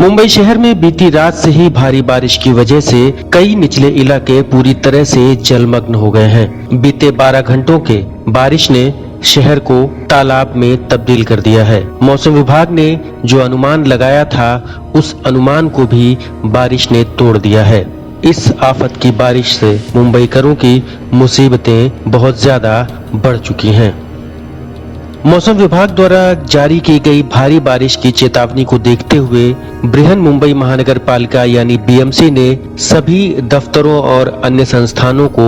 मुंबई शहर में बीती रात से ही भारी बारिश की वजह से कई निचले इलाके पूरी तरह से जलमग्न हो गए हैं। बीते 12 घंटों के बारिश ने शहर को तालाब में तब्दील कर दिया है। मौसम विभाग ने जो अनुमान लगाया था उस अनुमान को भी बारिश ने तोड़ दिया है। इस आफत की बारिश से मुंबईकरों की मुसीबतें बहुत ज्यादा बढ़ चुकी हैं। मौसम विभाग द्वारा जारी की गई भारी बारिश की चेतावनी को देखते हुए बृहन मुंबई महानगर पालिका यानी बीएमसी ने सभी दफ्तरों और अन्य संस्थानों को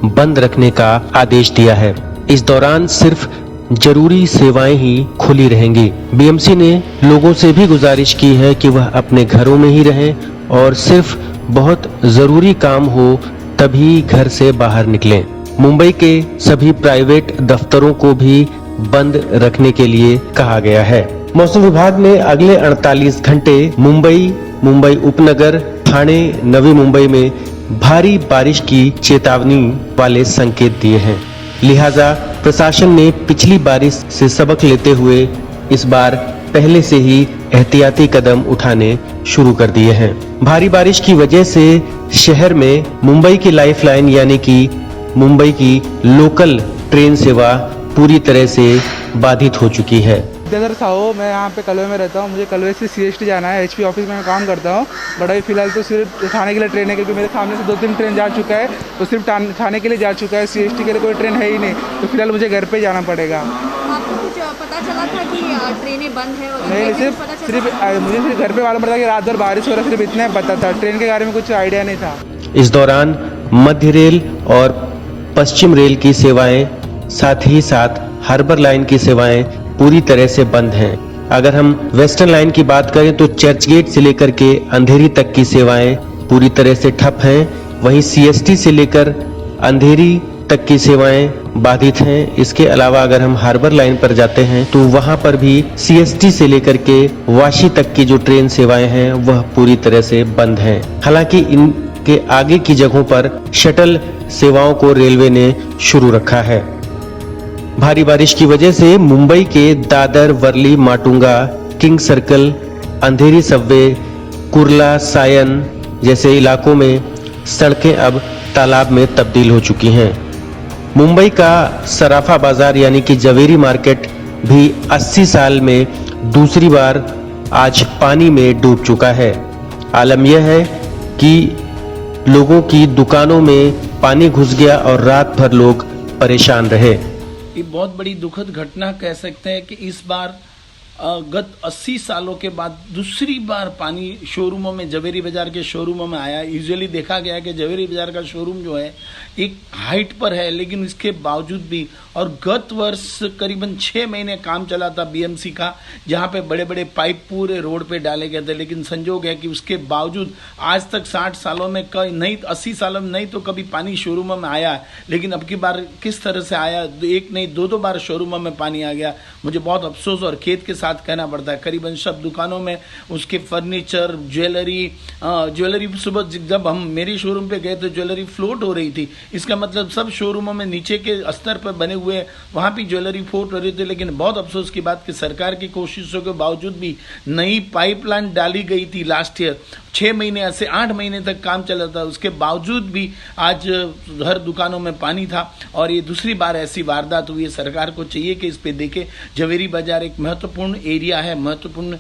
बंद रखने का आदेश दिया है। इस दौरान सिर्फ जरूरी सेवाएं ही खुली रहेंगी। बीएमसी ने लोगों से भी गुजारिश की है कि वह अपने घरों में ही रहें और सिर्फ बहुत जरूरी काम हो तभी घर से बाहर निकलें। मुंबई के सभी प्राइवेट दफ्तरों को भी बंद रखने के लिए कहा गया है। मौसम विभाग ने अगले 48 घंटे मुंबई उपनगर, ठाणे, नवी मुंबई में भारी बारिश की चेतावनी वाले संकेत दिए हैं। लिहाजा प्रशासन ने पिछली बारिश से सबक लेते हुए इस बार पहले से ही एहतियाती कदम उठाने शुरू कर दिए हैं। भारी बारिश की वजह से शहर में मुंबई की लाइफलाइन यानी कि मुंबई की लोकल ट्रेन सेवा पूरी तरह से बाधित हो चुकी है। विद्याधर साहू, मैं यहाँ पे कलवे में रहता हूँ। मुझे कलवे से सीएसटी जाना है। एचपी ऑफिस में मैं काम करता हूँ। बट अभी फिलहाल तो सिर्फ ठाणे के लिए ट्रेन है, क्योंकि मेरे सामने से 2-3 ट्रेन जा चुका है, तो सिर्फ ठाणे के लिए जा चुका है। सीएसटी के लिए कोई ट्रेन है ही नहीं, तो फिलहाल मुझे घर पे जाना पड़ेगा। आपको कुछ पता चला था कि ट्रेनें बंद है? नहीं, सिर्फ मुझे घर पे मालूम पड़ा कि रात भर बारिश हो रहा है, सिर्फ इतना ही पता था। ट्रेन के बारे में कुछ आइडिया नहीं था। इस दौरान मध्य रेल और पश्चिम रेल की सेवाएं, साथ ही साथ हार्बर लाइन की सेवाएं पूरी तरह से बंद हैं। अगर हम वेस्टर्न लाइन की बात करें तो चर्च गेट से लेकर के अंधेरी तक की सेवाएं पूरी तरह से ठप हैं। वहीं सीएसटी से लेकर अंधेरी तक की सेवाएं बाधित हैं। इसके अलावा अगर हम हार्बर लाइन पर जाते हैं तो वहां पर भी सीएसटी से लेकर के वाशी तक की जो ट्रेन सेवाएं हैं वह पूरी तरह से बंद हैं। हालांकि इनके आगे की जगहों पर शटल सेवाओं को रेलवे ने शुरू रखा है। भारी बारिश की वजह से मुंबई के दादर, वर्ली, माटुंगा, किंग सर्कल, अंधेरी सबवे, कुर्ला, सायन जैसे इलाकों में सड़कें अब तालाब में तब्दील हो चुकी हैं। मुंबई का सराफा बाजार यानी कि जवेरी मार्केट भी 80 साल में दूसरी बार आज पानी में डूब चुका है। आलम यह है कि लोगों की दुकानों में पानी घुस गया और रात भर लोग परेशान रहे। ये बहुत बड़ी दुखद घटना कह सकते हैं कि इस बार गत 80 सालों के बाद दूसरी बार पानी शोरूमों में, जवेरी बाजार के शोरूमों में आया। यूजुअली देखा गया कि जवेरी बाजार का शोरूम जो है एक हाइट पर है, लेकिन इसके बावजूद भी, और गत वर्ष करीबन 6 महीने काम चला था बीएमसी का, जहां पे बड़े बड़े पाइप पूरे रोड पे डाले गए थे। लेकिन संजोग है कि उसके बावजूद आज तक 60 सालों में नहीं, 80 सालों में नहीं तो कभी पानी शोरूमों में आया है। लेकिन अब की बार किस तरह से आया, एक नहीं 2-2 बार शोरूमों में पानी आ गया। मुझे बहुत अफसोस और खेद के साथ कहना पड़ता है। करीबन सब दुकानों में उसके फर्नीचर, ज्वेलरी सुबह जब हम मेरी शोरूम पे गए तो ज्वेलरी फ्लोट हो रही थी। इसका मतलब सब शोरूमों में नीचे के स्तर पर बने हुए वहां भी ज्वेलरी फ्लोट हो रही थी। लेकिन बहुत अफसोस की बात कि सरकार की कोशिशों के बावजूद भी नई पाइपलाइन डाली गई थी लास्ट ईयर, 6 महीने से 8 महीने तक काम चला था। उसके बावजूद भी आज हर दुकानों में पानी था और ये दूसरी बार ऐसी वारदात हुई है। सरकार को चाहिए कि इस पे देखे। जवेरी बाजार एक महत्वपूर्ण एरिया है, महत्वपूर्ण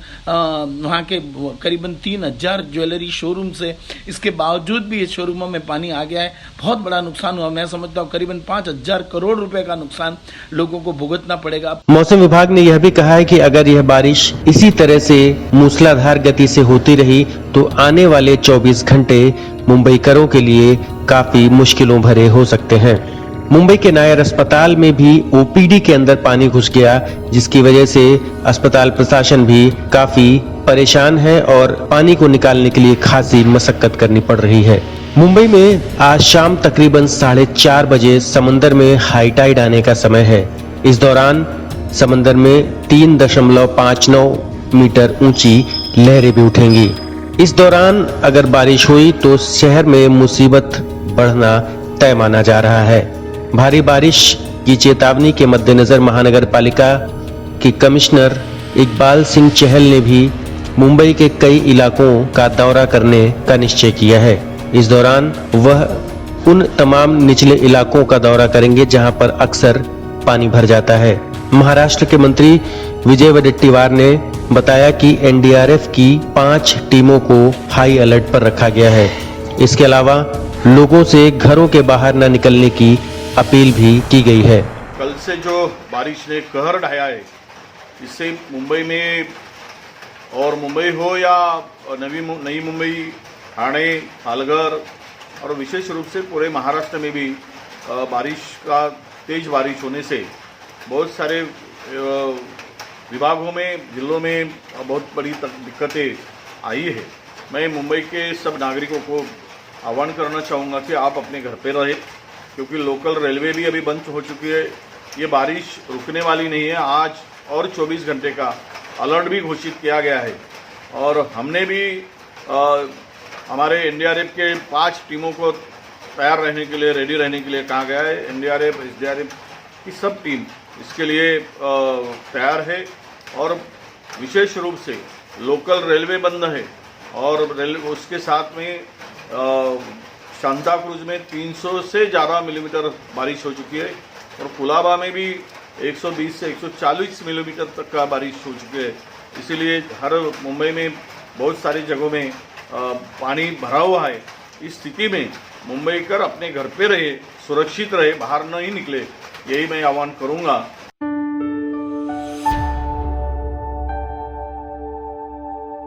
वहाँ के करीबन 3000 ज्वेलरी शोरूम से, इसके बावजूद भी इस शोरूमों में पानी आ गया है। बहुत बड़ा नुकसान हुआ। मैं समझता हूँ करीबन 5000 करोड़ रुपए का नुकसान लोगों को भुगतना पड़ेगा। मौसम विभाग ने यह भी कहा है कि अगर यह बारिश इसी तरह से मूसलाधार गति से होती रही तो आने वाले 24 घंटे मुंबईकरों के लिए काफी मुश्किलों भरे हो सकते हैं। मुंबई के नायर अस्पताल में भी ओपीडी के अंदर पानी घुस गया, जिसकी वजह से अस्पताल प्रशासन भी काफी परेशान है और पानी को निकालने के लिए खासी मशक्कत करनी पड़ रही है। मुंबई में आज शाम तकरीबन 4:30 बजे समंदर में हाई टाइड आने का समय है। इस दौरान समंदर में 3.59 मीटर ऊंची लहरें भी उठेंगी। इस दौरान अगर बारिश हुई तो शहर में मुसीबत बढ़ना तय माना जा रहा है। भारी बारिश की चेतावनी के मद्देनजर महानगर पालिका के कमिश्नर इकबाल सिंह चहल ने भी मुंबई के कई इलाकों का दौरा करने का निश्चय किया है। इस दौरान वह उन तमाम निचले इलाकों का दौरा करेंगे जहां पर अक्सर पानी भर जाता है। महाराष्ट्र के मंत्री विजय वडेट्टीवार ने बताया कि एनडीआरएफ की 5 टीमों को हाई अलर्ट पर रखा गया है। इसके अलावा लोगों से घरों के बाहर न निकलने की अपील भी की गई है। कल से जो बारिश ने कहर ढाया है, इससे मुंबई में और मुंबई हो या नई मुंबई, ठाणे, पालघर और विशेष रूप से पूरे महाराष्ट्र में भी तेज बारिश होने से बहुत सारे विभागों में, जिलों में बहुत बड़ी दिक्कतें आई है। मैं मुंबई के सब नागरिकों को आह्वान करना चाहूँगा कि आप अपने घर पे रहें, क्योंकि लोकल रेलवे भी अभी बंद हो चुकी है। ये बारिश रुकने वाली नहीं है। आज और 24 घंटे का अलर्ट भी घोषित किया गया है और हमने भी हमारे एनडीआरएफ के 5 टीमों को तैयार रहने के लिए, रेडी रहने के लिए कहा गया है। एनडीआरएफ, एसडीआरएफ की सब टीम इसके लिए तैयार है और विशेष रूप से लोकल रेलवे बंद है और उसके साथ में सांता क्रूज में 300 से ज़्यादा मिलीमीटर बारिश हो चुकी है और कुलाबा में भी 120 से 140 मिलीमीटर तक का बारिश हो चुकी है। इसीलिए हर मुंबई में बहुत सारी जगहों में पानी भरा हुआ है। इस स्थिति में मुंबईकर अपने घर पे रहे, सुरक्षित रहे, बाहर नहीं निकले, यही मैं आह्वान करूंगा।